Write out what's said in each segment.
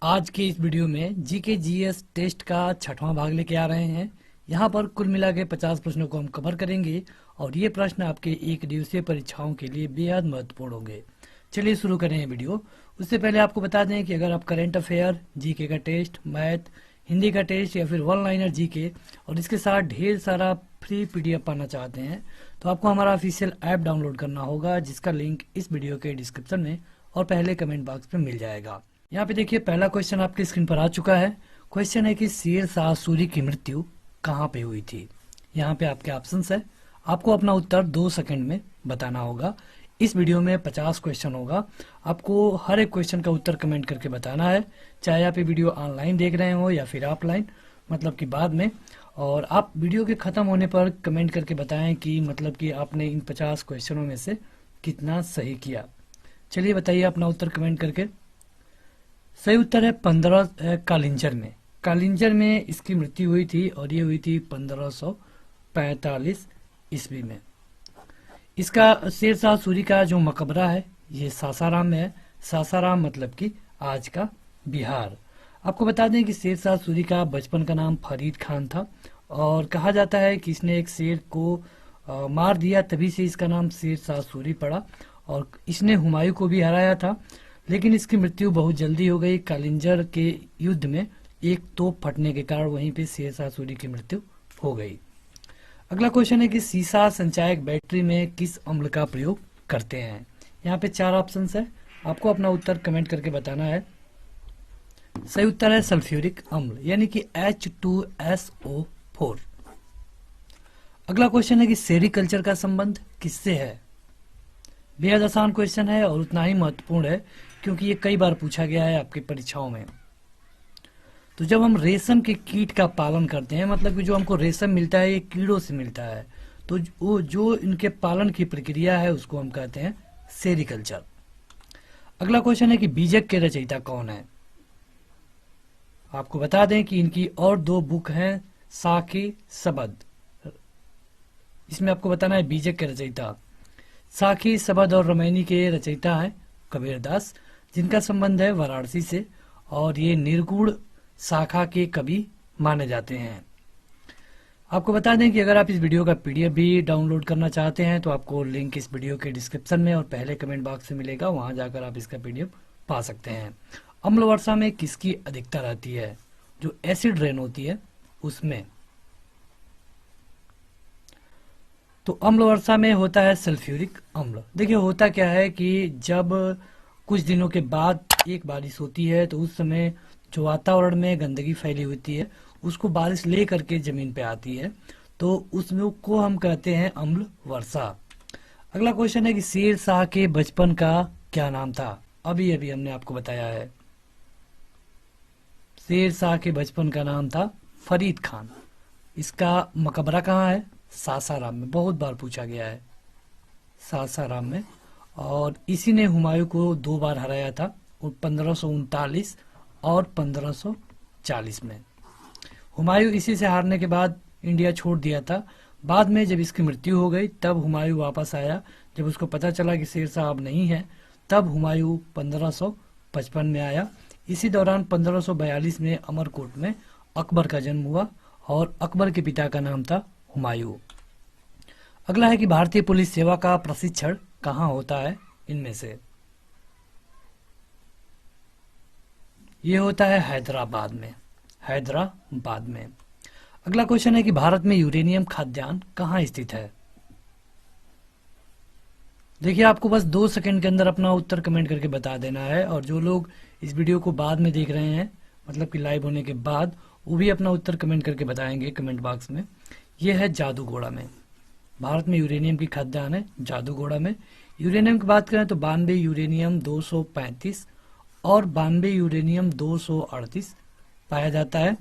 आज के इस वीडियो में जीके जीएस टेस्ट का छठवां भाग लेके आ रहे हैं। यहाँ पर कुल मिला के 50 प्रश्नों को हम कवर करेंगे और ये प्रश्न आपके एक दिवसीय परीक्षाओं के लिए बेहद महत्वपूर्ण होंगे। चलिए शुरू करें ये वीडियो। उससे पहले आपको बता दें कि अगर आप करंट अफेयर, जीके का टेस्ट, मैथ, हिंदी का टेस्ट या फिर वन लाइनर जीके और इसके साथ ढेर सारा फ्री पीडीएफ पाना चाहते हैं तो आपको हमारा ऑफिशियल ऐप डाउनलोड करना होगा, जिसका लिंक इस वीडियो के डिस्क्रिप्शन में और पहले कमेंट बॉक्स में मिल जाएगा। यहाँ पे देखिए पहला क्वेश्चन आपकी स्क्रीन पर आ चुका है। क्वेश्चन है कि शेर शाह सूरी की मृत्यु कहाँ पे हुई थी। यहाँ पे आपके ऑप्शंस है, आपको अपना उत्तर 2 सेकंड में बताना होगा। इस वीडियो में 50 क्वेश्चन होगा, आपको हर एक क्वेश्चन का उत्तर कमेंट करके बताना है, चाहे आप ये वीडियो ऑनलाइन देख रहे हो या फिर ऑफलाइन, मतलब कि बाद में। और आप वीडियो के खत्म होने पर कमेंट करके बताएं कि मतलब कि आपने इन 50 क्वेश्चनों में से कितना सही किया। चलिए बताइए अपना उत्तर कमेंट करके। सही उत्तर है 15 कालिंजर में। कालिंजर में इसकी मृत्यु हुई थी और ये हुई थी 1545 ईस्वी में। इसका शेर शाह सूरी का जो मकबरा है ये सासाराम में है। सासाराम मतलब कि आज का बिहार। आपको बता दें कि शेर शाह सूरी का बचपन का नाम फरीद खान था और कहा जाता है कि इसने एक शेर को मार दिया, तभी से इसका नाम शेर शाह सूरी पड़ा। और इसने हुमायूं को भी हराया था, लेकिन इसकी मृत्यु बहुत जल्दी हो गई। कालिंजर के युद्ध में एक तोप फटने के कारण वहीं पे शेर शाह सूरी की मृत्यु हो गई। अगला क्वेश्चन है कि सीसा संचायक बैटरी में किस अम्ल का प्रयोग करते हैं। यहाँ पे 4 ऑप्शंस है, आपको अपना उत्तर कमेंट करके बताना है। सही उत्तर है सल्फ्यूरिक अम्ल यानी कि H2SO4। अगला क्वेश्चन है कि सेरिकल्चर का संबंध किससे है। बेहद आसान क्वेश्चन है और उतना ही महत्वपूर्ण है क्योंकि ये कई बार पूछा गया है आपकी परीक्षाओं में। तो जब हम रेशम के कीट का पालन करते हैं, मतलब कि जो हमको रेशम मिलता है ये कीड़ों से मिलता है, तो वो जो इनके पालन की प्रक्रिया है उसको हम कहते हैं सेरिकल्चर। अगला क्वेश्चन है कि बीजक के रचयिता कौन है। आपको बता दें कि इनकी और 2 बुक हैं, साखी सबद। इसमें आपको बताना है बीजक के रचयिता। साखी सबद और रामायणी के रचयिता हैं कबीरदास, जिनका संबंध है वाराणसी से, और ये निर्गुण शाखा के कवि माने जाते हैं। आपको बता दें कि अगर आप इस वीडियो का पीडीएफ भी डाउनलोड करना चाहते हैं तो आपको लिंक इस वीडियो के डिस्क्रिप्शन में और पहले कमेंट बॉक्स में मिलेगा, वहां जाकर आप इसका पीडीएफ पा सकते हैं। अम्ल वर्षा में किसकी अधिकता रहती है। जो एसिड रेन होती है उसमें। तो अम्ल वर्षा में होता है सल्फ्यूरिक अम्ल। देखिए होता क्या है कि जब कुछ दिनों के बाद एक बारिश होती है तो उस समय जो वातावरण में गंदगी फैली होती है उसको बारिश ले करके जमीन पे आती है, तो उसमें को हम कहते हैं अम्ल वर्षा। अगला क्वेश्चन है कि शेर शाह के बचपन का क्या नाम था। अभी अभी हमने आपको बताया है, शेर शाह के बचपन का नाम था फरीद खान। इसका मकबरा कहाँ है। सासाराम में। बहुत बार पूछा गया है, सासाराम में। और इसी ने हुमायूं को 2 बार हराया था, 1539 और 1540 में। हुमायूं इसी से हारने के बाद इंडिया छोड़ दिया था। बाद में जब इसकी मृत्यु हो गई तब हुमायूं वापस आया। जब उसको पता चला कि शेर शाह अब नहीं है, तब हुमायूं 1555 में आया। इसी दौरान 1542 में अमरकोट में अकबर का जन्म हुआ और अकबर के पिता का नाम था हुमायूं। अगला है कि भारतीय पुलिस सेवा का प्रशिक्षण कहाँ होता है। इनमें से ये होता है हैदराबाद में। हैदराबाद में। अगला क्वेश्चन है कि भारत में यूरेनियम खाद्यान्न कहाँ स्थित है। देखिए आपको बस 2 सेकंड के अंदर अपना उत्तर कमेंट करके बता देना है, और जो लोग इस वीडियो को बाद में देख रहे हैं, मतलब कि लाइव होने के बाद, वो भी अपना उत्तर कमेंट करके बताएंगे कमेंट बॉक्स में। यह है जादूगोड़ा में। भारत में यूरेनियम की खाद्यान्न है जादूगोड़ा में। यूरेनियम की बात करें तो 92 यूरेनियम 235 और 92 यूरेनियम 238 पाया जाता है,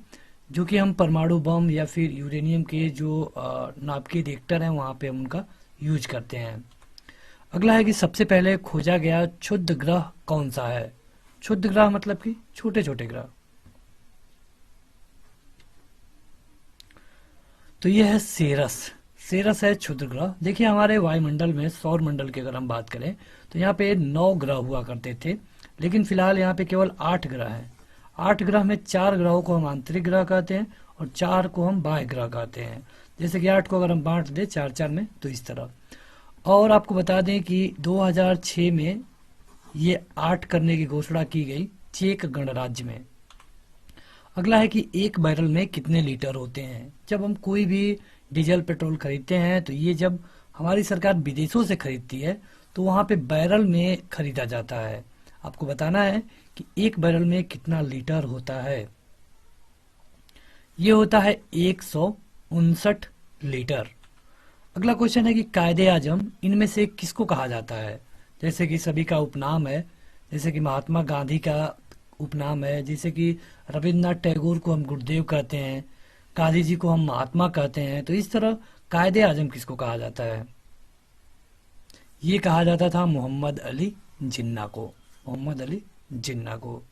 जो कि हम परमाणु बम या फिर यूरेनियम के जो नाभिकीय रिएक्टर हैं वहां पे हम उनका यूज करते हैं। अगला है कि सबसे पहले खोजा गया क्षुद्र ग्रह कौन सा है। क्षुद्र ग्रह मतलब कि छोटे छोटे ग्रह। तो यह है सेरस। सेरस है क्षुद्र ग्रह। देखिए हमारे वायुमंडल में, सौर मंडल की अगर हम बात करें तो यहाँ पे 9 ग्रह हुआ करते थे, लेकिन फिलहाल यहाँ पे केवल 8 ग्रह हैं। 8 ग्रह में 4 ग्रहों को हम आंतरिक ग्रह कहते हैं और 4 को हम बाह्य ग्रह कहते हैं। जैसे कि 8 को अगर हम बांट दें 4-4 में, तो इस तरह। और आपको बता दें कि 2006 में ये 8 करने की घोषणा की गई चेक गणराज्य में। अगला है कि एक बैरल में कितने लीटर होते हैं। जब हम कोई भी डीजल पेट्रोल खरीदते हैं तो ये जब हमारी सरकार विदेशों से खरीदती है तो वहां पे बैरल में खरीदा जाता है। आपको बताना है कि एक बैरल में कितना लीटर होता है। ये होता है 159 लीटर। अगला क्वेश्चन है कि कायदे आजम इनमें से किसको कहा जाता है। जैसे कि सभी का उपनाम है, जैसे कि महात्मा गांधी का उपनाम है, जैसे कि रविन्द्रनाथ टैगोर को हम गुरुदेव कहते हैं, गांधी जी को हम महात्मा कहते हैं। तो इस तरह कायदे आजम किसको कहा जाता है। ये कहा जाता था मोहम्मद अली जिन्ना को, मोहम्मद अली जिन्ना को।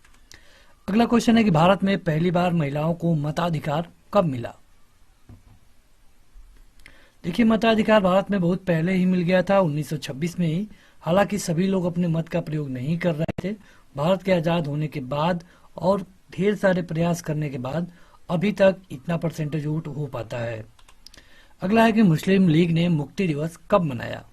अगला क्वेश्चन है कि भारत में पहली बार महिलाओं को मताधिकार कब मिला। देखिए, मताधिकार भारत में बहुत पहले ही मिल गया था, 1926 में ही। हालांकि सभी लोग अपने मत का प्रयोग नहीं कर रहे थे। भारत के आजाद होने के बाद और ढेर सारे प्रयास करने के बाद अभी तक इतना परसेंटेज वोट हो पाता है। अगला है कि मुस्लिम लीग ने मुक्ति दिवस कब मनाया।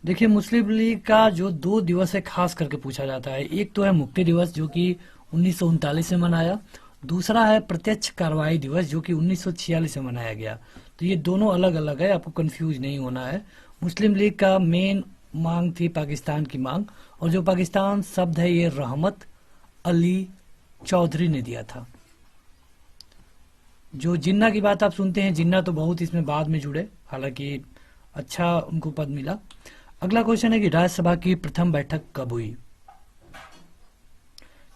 देखिए, मुस्लिम लीग का जो 2 दिवस है खास करके पूछा जाता है। एक तो है मुक्ति दिवस जो कि 1939 में मनाया, दूसरा है प्रत्यक्ष कार्रवाई दिवस जो कि 1946 में मनाया गया। तो ये दोनों अलग अलग है, आपको कंफ्यूज नहीं होना है। मुस्लिम लीग का मेन मांग थी पाकिस्तान की मांग, और जो पाकिस्तान शब्द है ये रहमत अली चौधरी ने दिया था। जो जिन्ना की बात आप सुनते हैं, जिन्ना तो बहुत इसमें बाद में जुड़े, हालांकि अच्छा उनको पद मिला। अगला क्वेश्चन है कि राज्यसभा की प्रथम बैठक कब हुई।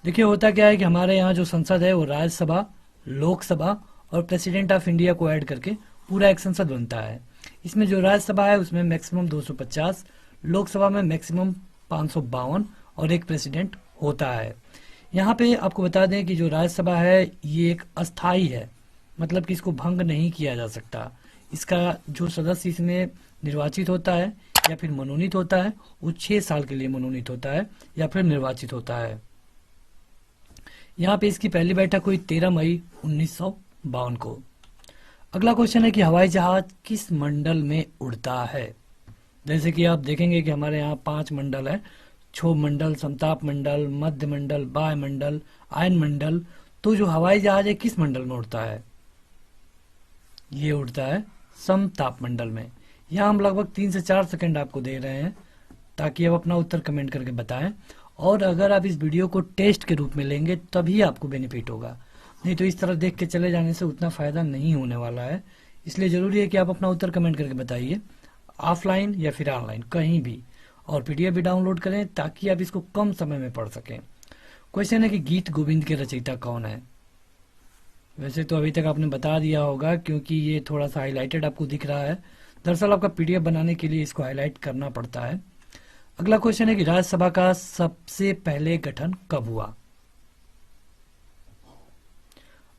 देखिए, होता क्या है कि हमारे यहाँ जो संसद है वो राज्यसभा, लोकसभा और प्रेसिडेंट ऑफ इंडिया को ऐड करके पूरा एक संसद बनता है। इसमें जो राज्यसभा है उसमें मैक्सिमम 250, लोकसभा में मैक्सिमम 552 और एक प्रेसिडेंट होता है। यहाँ पे आपको बता दें कि जो राज्यसभा है ये एक अस्थाई है, मतलब कि इसको भंग नहीं किया जा सकता। इसका जो सदस्य इसमें निर्वाचित होता है या फिर मनोनीत होता है वो 6 साल के लिए मनोनीत होता है या फिर निर्वाचित होता है। यहाँ पे इसकी पहली बैठक हुई 13 मई 1952 को। अगला क्वेश्चन है कि हवाई जहाज किस मंडल में उड़ता है। जैसे कि आप देखेंगे कि हमारे यहाँ 5 मंडल है, क्षोभ मंडल, समताप मंडल, मध्य मंडल, वाय मंडल, आयन मंडल। तो जो हवाई जहाज है किस मंडल में उड़ता है, ये उड़ता है समताप मंडल में। यहाँ हम लगभग 3 से 4 सेकंड आपको दे रहे हैं ताकि आप अपना उत्तर कमेंट करके बताएं। और अगर आप इस वीडियो को टेस्ट के रूप में लेंगे तभी आपको बेनिफिट होगा, नहीं तो इस तरह देख के चले जाने से उतना फायदा नहीं होने वाला है। इसलिए जरूरी है कि आप अपना उत्तर कमेंट करके बताइए, ऑफलाइन या फिर ऑनलाइन कहीं भी, और पीडीएफ भी डाउनलोड करें ताकि आप इसको कम समय में पढ़ सकें। क्वेश्चन है कि गीत गोविंद के रचयिता कौन है। वैसे तो अभी तक आपने बता दिया होगा क्योंकि ये थोड़ा सा हाईलाइटेड आपको दिख रहा है। दरअसल आपका पीडीएफ बनाने के लिए इसको हाईलाइट करना पड़ता है। अगला क्वेश्चन है कि राज्यसभा का सबसे पहले गठन कब हुआ।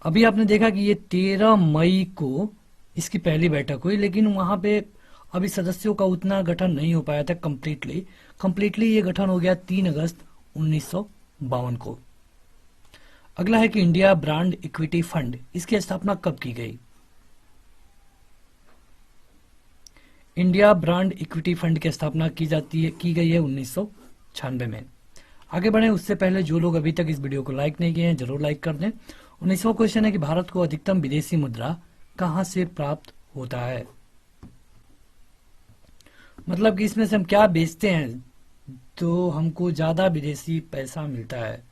अभी आपने देखा कि ये 13 मई को इसकी पहली बैठक हुई, लेकिन वहां पे अभी सदस्यों का उतना गठन नहीं हो पाया था कंप्लीटली ये गठन हो गया 3 अगस्त 1952 को। अगला है कि इंडिया ब्रांड इक्विटी फंड, इसकी स्थापना कब की गई। इंडिया ब्रांड इक्विटी फंड की स्थापना की गई है 1996 में। आगे बढ़े उससे पहले जो लोग अभी तक इस वीडियो को लाइक नहीं किए हैं जरूर लाइक कर दें। 19वां क्वेश्चन है कि भारत को अधिकतम विदेशी मुद्रा कहां से प्राप्त होता है। मतलब कि इसमें से हम क्या बेचते हैं तो हमको ज्यादा विदेशी पैसा मिलता है।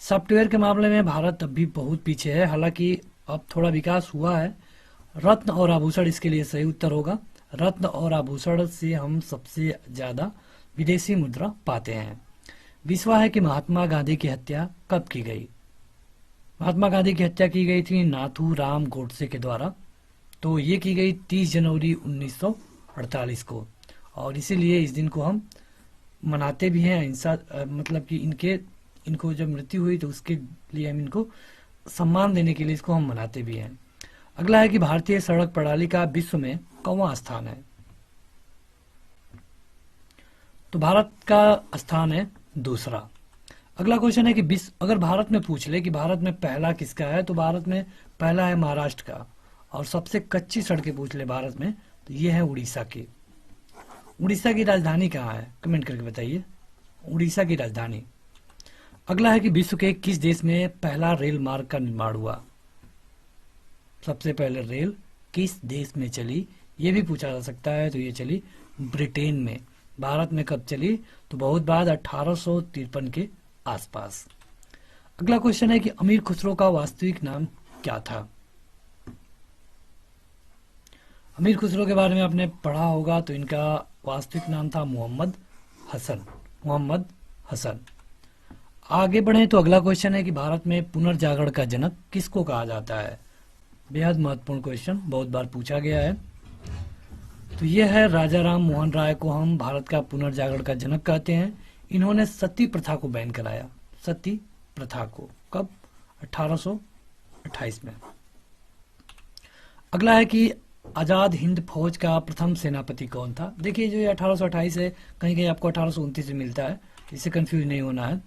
सॉफ्टवेयर के मामले में भारत अब भी बहुत पीछे है, हालांकि अब थोड़ा विकास हुआ है। रत्न और आभूषण इसके लिए सही उत्तर होगा। रत्न और आभूषण से हम सबसे ज्यादा विदेशी मुद्रा पाते हैं। 20वां है कि महात्मा गांधी की हत्या कब की गई। महात्मा गांधी की हत्या की गई थी नाथू राम गोडसे के द्वारा। तो ये की गई 30 जनवरी 1948 को, और इसीलिए इस दिन को हम मनाते भी हैं। अहिंसा मतलब कि इनको जब मृत्यु हुई तो उसके लिए हम इनको सम्मान देने के लिए इसको हम मनाते भी हैं। अगला है कि भारतीय सड़क प्रणाली का विश्व में कौवां स्थान है। तो भारत का स्थान है दूसरा। अगला क्वेश्चन है कि विश्व, अगर भारत में पूछ ले कि भारत में पहला किसका है, तो भारत में पहला है महाराष्ट्र का। और सबसे कच्ची सड़कें पूछ ले भारत में, तो ये है उड़ीसा की। उड़ीसा की राजधानी कहाँ है, कमेंट करके बताइए, उड़ीसा की राजधानी। अगला है कि विश्व के किस देश में पहला रेल मार्ग का निर्माण हुआ, सबसे पहले रेल किस देश में चली, ये भी पूछा जा सकता है। तो ये चली ब्रिटेन में। भारत में कब चली, तो बहुत बाद 1853 के आसपास। अगला क्वेश्चन है कि अमीर खुसरो का वास्तविक नाम क्या था। अमीर खुसरो के बारे में आपने पढ़ा होगा, तो इनका वास्तविक नाम था मोहम्मद हसन। मोहम्मद हसन। आगे बढ़े तो अगला क्वेश्चन है कि भारत में पुनर्जागरण का जनक किसको कहा जाता है। बेहद महत्वपूर्ण क्वेश्चन, बहुत बार पूछा गया है। तो यह है राजा राम मोहन राय को हम भारत का पुनर्जागरण का जनक कहते हैं। इन्होंने सती प्रथा को बैन कराया, सती प्रथा को, कब, 1828 में। अगला है कि आजाद हिंद फौज का प्रथम सेनापति कौन था। देखिए जो ये 1828 है, कहीं कहीं आपको 1829 में मिलता है, इससे कंफ्यूज नहीं होना है।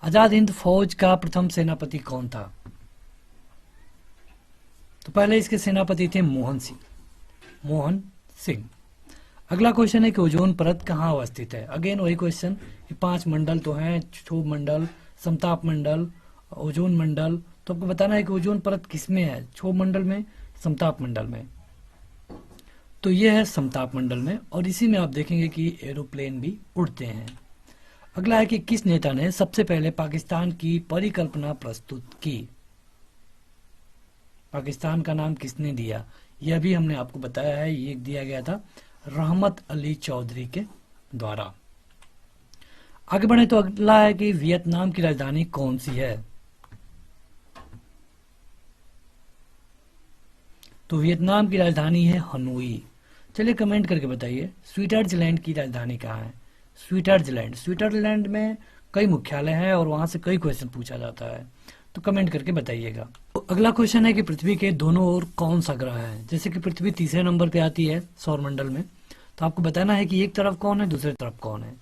आजाद हिंद फौज का प्रथम सेनापति कौन था, तो पहले इसके सेनापति थे मोहन सिंह, मोहन सिंह। अगला क्वेश्चन है कि ओजोन परत कहाँ अवस्थित है। अगेन वही क्वेश्चन, 5 मंडल तो हैं, क्षोभ मंडल, समताप मंडल, ओजोन मंडल। तो आपको बताना है कि ओजोन परत किसमें है, क्षोभ मंडल में, समताप मंडल में। तो यह है समताप मंडल में, और इसी में आप देखेंगे कि एरोप्लेन भी उड़ते हैं। अगला है कि किस नेता ने सबसे पहले पाकिस्तान की परिकल्पना प्रस्तुत की। पाकिस्तान का नाम किसने दिया, यह भी हमने आपको बताया है। ये दिया गया था रहमत अली चौधरी के द्वारा। आगे बढ़े तो अगला है कि वियतनाम की राजधानी कौन सी है। तो वियतनाम की राजधानी है हनोई। चलिए कमेंट करके बताइए स्विट्जरलैंड की राजधानी कहाँ है। स्विट्जरलैंड, स्विट्जरलैंड में कई मुख्यालय हैं और वहां से कई क्वेश्चन पूछा जाता है, तो कमेंट करके बताइएगा। तो अगला क्वेश्चन है कि पृथ्वी के दोनों ओर कौन सा ग्रह है। जैसे कि पृथ्वी तीसरे नंबर पे आती है सौरमंडल में, तो आपको बताना है कि एक तरफ कौन है, दूसरे तरफ कौन है।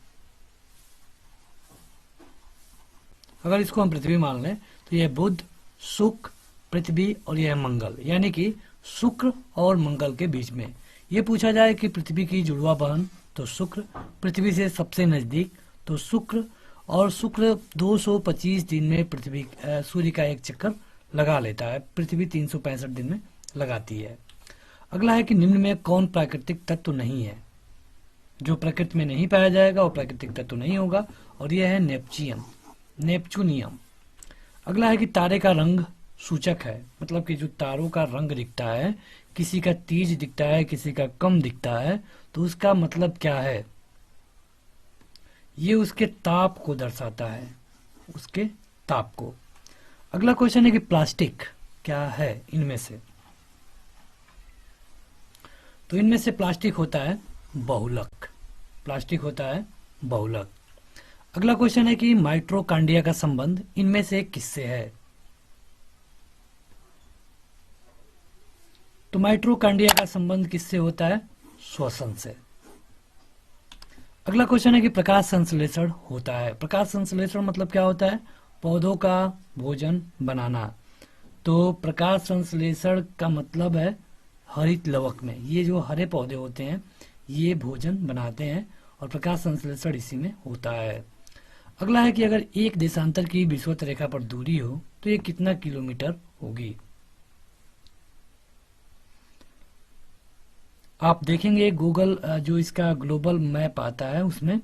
अगर इसको हम पृथ्वी मान लें तो यह बुध, शुक्र, पृथ्वी और यह मंगल, यानी कि शुक्र और मंगल के बीच में। यह पूछा जाए कि पृथ्वी की जुड़वा बहन, तो शुक्र, पृथ्वी से सबसे नजदीक तो शुक्र, और शुक्र 225 दिन में पृथ्वी सूर्य का एक चक्कर लगा लेता है, पृथ्वी 365 दिन में लगाती है। अगला है कि निम्न में कौन प्राकृतिक तत्व नहीं है। जो प्रकृति में नहीं पाया जाएगा वो प्राकृतिक तत्व नहीं होगा, और यह है नेपच्यूनियम। अगला है कि तारे का रंग सूचक है, मतलब कि जो तारों का रंग दिखता है, किसी का तेज दिखता है, किसी का कम दिखता है, तो उसका मतलब क्या है, ये उसके ताप को दर्शाता है, उसके ताप को। अगला क्वेश्चन है कि प्लास्टिक क्या है इनमें से। तो इनमें से प्लास्टिक होता है बहुलक, प्लास्टिक होता है बहुलक। अगला क्वेश्चन है कि माइटोकॉन्ड्रिया का संबंध इनमें से किससे है। तो माइटोकॉन्ड्रिया का संबंध किससे होता है, श्वसन से। अगला क्वेश्चन है कि प्रकाश संश्लेषण होता है। प्रकाश संश्लेषण मतलब क्या होता है, पौधों का भोजन बनाना। तो प्रकाश संश्लेषण का मतलब है हरित लवक में, ये जो हरे पौधे होते हैं ये भोजन बनाते हैं, और प्रकाश संश्लेषण इसी में होता है। अगला है कि अगर एक देशांतर की विषुवत रेखा पर दूरी हो तो ये कितना किलोमीटर होगी। आप देखेंगे गूगल जो इसका ग्लोबल मैप आता है उसमें,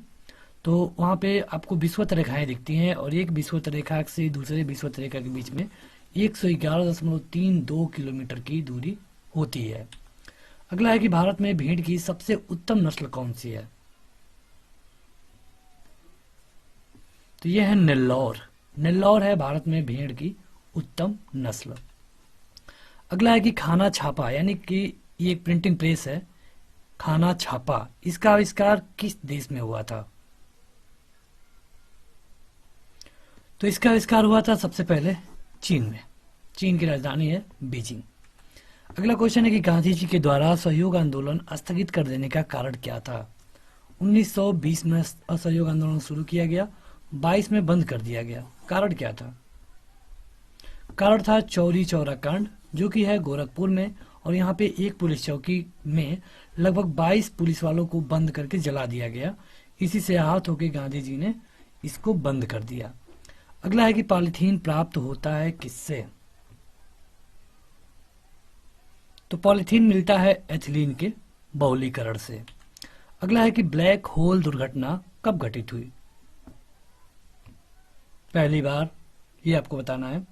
तो वहां पे आपको विषुवत रेखाएं दिखती हैं, और एक विषुवत रेखा से दूसरे विषुवत रेखा के बीच में 111.32 किलोमीटर की दूरी होती है। अगला है कि भारत में भेड़ की सबसे उत्तम नस्ल कौन सी है। तो यह है नेल्लौर। नेल्लौर है भारत में भेड़ की उत्तम नस्ल। अगला है कि खाना छापा, यानी कि ये एक प्रिंटिंग प्रेस है, खाना छापा, इसका आविष्कार किस देश में हुआ था। तो इसका आविष्कार हुआ था सबसे पहले चीन में, चीन की राजधानी है बीजिंग। अगला क्वेश्चन है कि गांधी जी के द्वारा सहयोग आंदोलन स्थगित कर देने का कारण क्या था। 1920 में असहयोग आंदोलन शुरू किया गया, 22 में बंद कर दिया गया। कारण क्या था? कारण था चौरी चौरा कांड, जो कि है गोरखपुर में, और यहाँ पे एक पुलिस चौकी में लगभग 22 पुलिस वालों को बंद करके जला दिया गया। इसी से आहत होकर गांधी जी ने इसको बंद कर दिया। अगला है कि पॉलीथीन प्राप्त होता है किससे? तो पॉलीथीन मिलता है एथिलीन के बहुलीकरण से। अगला है कि ब्लैक होल दुर्घटना कब घटित हुई? पहली बार, ये आपको बताना है।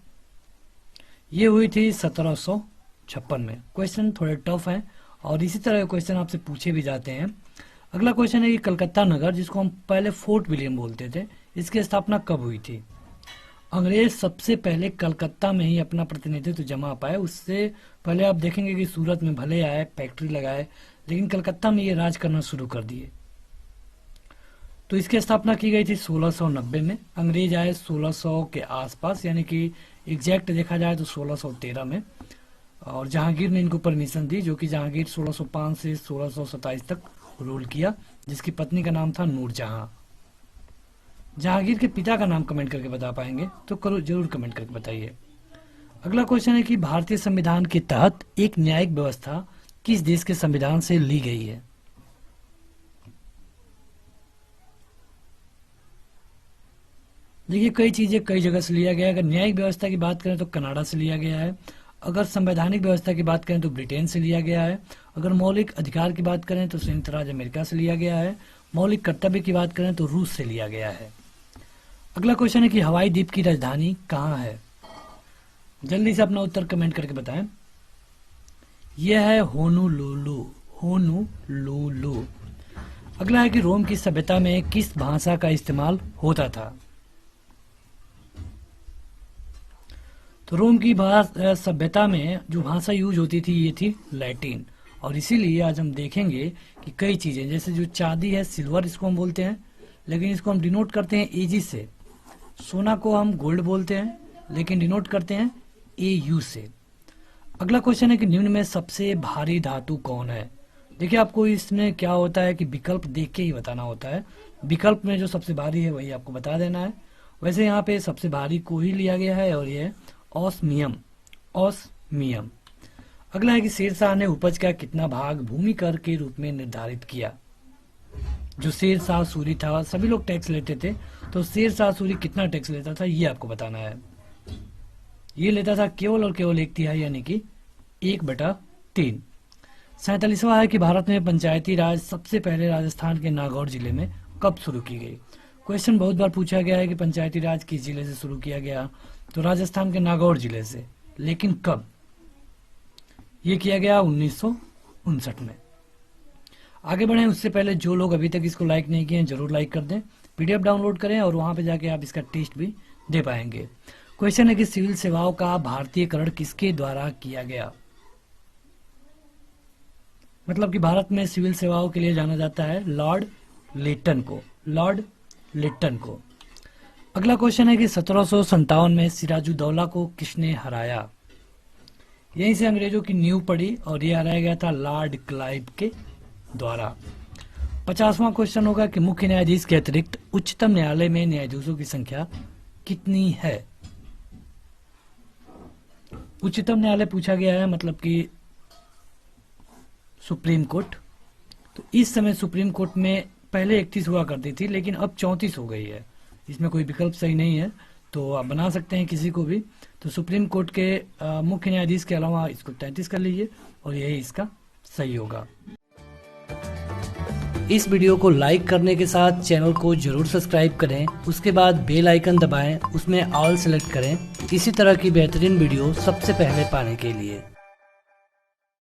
ये हुई थी 1756 में। क्वेश्चन थोड़े टफ हैं और इसी तरह के क्वेश्चन आपसे पूछे भी जाते हैं। अगला क्वेश्चन है कि कलकत्ता नगर, जिसको हम पहले फोर्ट विलियम बोलते थे, इसकी स्थापना कब हुई थी? अंग्रेज सबसे पहले कलकत्ता में ही अपना प्रतिनिधित्व जमा पाए। उससे पहले आप देखेंगे कि सूरत में भले आए, फैक्ट्री लगाए, लेकिन कलकत्ता में ये राज करना शुरू कर दिए। तो इसकी स्थापना की गई थी 1690 में। अंग्रेज आए 1600 के आसपास, यानी कि एग्जैक्ट देखा जाए तो 1613 में, और जहांगीर ने इनको परमिशन दी, जो कि जहांगीर 1605 से 1627 तक रूल किया, जिसकी पत्नी का नाम था नूरजहां। जहांगीर के पिता का नाम कमेंट करके बता पाएंगे तो करो, जरूर कमेंट करके बताइए। अगला क्वेश्चन है कि भारतीय संविधान के तहत एक न्यायिक व्यवस्था किस देश के संविधान से ली गई है? देखिए, कई चीजें कई जगह से लिया गया है। अगर न्यायिक व्यवस्था की बात करें तो कनाडा से लिया गया है। अगर संवैधानिक व्यवस्था की बात करें तो ब्रिटेन से लिया गया है। अगर मौलिक अधिकार की बात करें तो संयुक्त राज्य अमेरिका से लिया गया है। मौलिक कर्तव्य की बात करें तो रूस से लिया गया है। अगला क्वेश्चन है कि हवाई द्वीप की राजधानी कहाँ है? जल्दी से अपना उत्तर कमेंट करके बताएं। यह है होनोलुलु। होनोलुलु। अगला है कि रोम की सभ्यता में किस भाषा का इस्तेमाल होता था? तो रोम की सभ्यता में जो भाषा यूज होती थी ये थी लैटिन, और इसीलिए आज हम देखेंगे कि कई चीजें, जैसे जो चांदी है सिल्वर, इसको हम बोलते हैं, लेकिन इसको हम डिनोट करते हैं एजी से। सोना को हम गोल्ड बोलते हैं, लेकिन डिनोट करते हैं एयू से। अगला क्वेश्चन है कि निम्न में सबसे भारी धातु कौन है? देखिए, आपको इसमें क्या होता है कि विकल्प देख के ही बताना होता है। विकल्प में जो सबसे भारी है वही आपको बता देना है। वैसे यहाँ पे सबसे भारी को ही लिया गया है, और ये ऑस्मियम। ऑस्मियम। अगला है कि शेरशाह ने उपज का कितना भाग भूमि कर के रूप में निर्धारित किया? जो शेरशाह सूरी था, सभी लोग टैक्स लेते थे, तो शेरशाह सूरी कितना टैक्स लेता था ये आपको बताना है। ये लेता था केवल और केवल 1/3, यानी कि 1/3। 47वां है कि भारत में पंचायती राज सबसे पहले राजस्थान के नागौर जिले में कब शुरू की गई? क्वेश्चन बहुत बार पूछा गया है कि पंचायती राज किस जिले से शुरू किया गया, तो राजस्थान के नागौर जिले से। लेकिन कब? ये किया गया 1959 में। आगे बढ़े उससे पहले जो लोग अभी तक इसको लाइक नहीं किए हैं जरूर लाइक कर दें, पीडीएफ डाउनलोड करें और वहां पे जाके आप इसका टेस्ट भी दे पाएंगे। क्वेश्चन है कि सिविल सेवाओं का भारतीयकरण किसके द्वारा किया गया? मतलब कि भारत में सिविल सेवाओं के लिए जाना जाता है लॉर्ड लिटन को। लॉर्ड लिटन को। अगला क्वेश्चन है कि 1757 में सिराजुद्दौला को किसने हराया? यहीं से अंग्रेजों की नींव पड़ी और यह हराया गया था लॉर्ड क्लाइव के द्वारा। 50वां क्वेश्चन होगा कि मुख्य न्यायाधीश के अतिरिक्त उच्चतम न्यायालय में न्यायाधीशों की संख्या कितनी है? उच्चतम न्यायालय पूछा गया है, मतलब कि सुप्रीम कोर्ट। तो इस समय सुप्रीम कोर्ट में पहले 31 हुआ करती थी, लेकिन अब 34 हो गई है। इसमें कोई विकल्प सही नहीं है, तो आप बना सकते हैं किसी को भी। तो सुप्रीम कोर्ट के मुख्य न्यायाधीश के अलावा इसको 33 कर लीजिए और यही इसका सही होगा। इस वीडियो को लाइक करने के साथ चैनल को जरूर सब्सक्राइब करें, उसके बाद बेल आइकन दबाएं, उसमें ऑल सेलेक्ट करें इसी तरह की बेहतरीन वीडियो सबसे पहले पाने के लिए।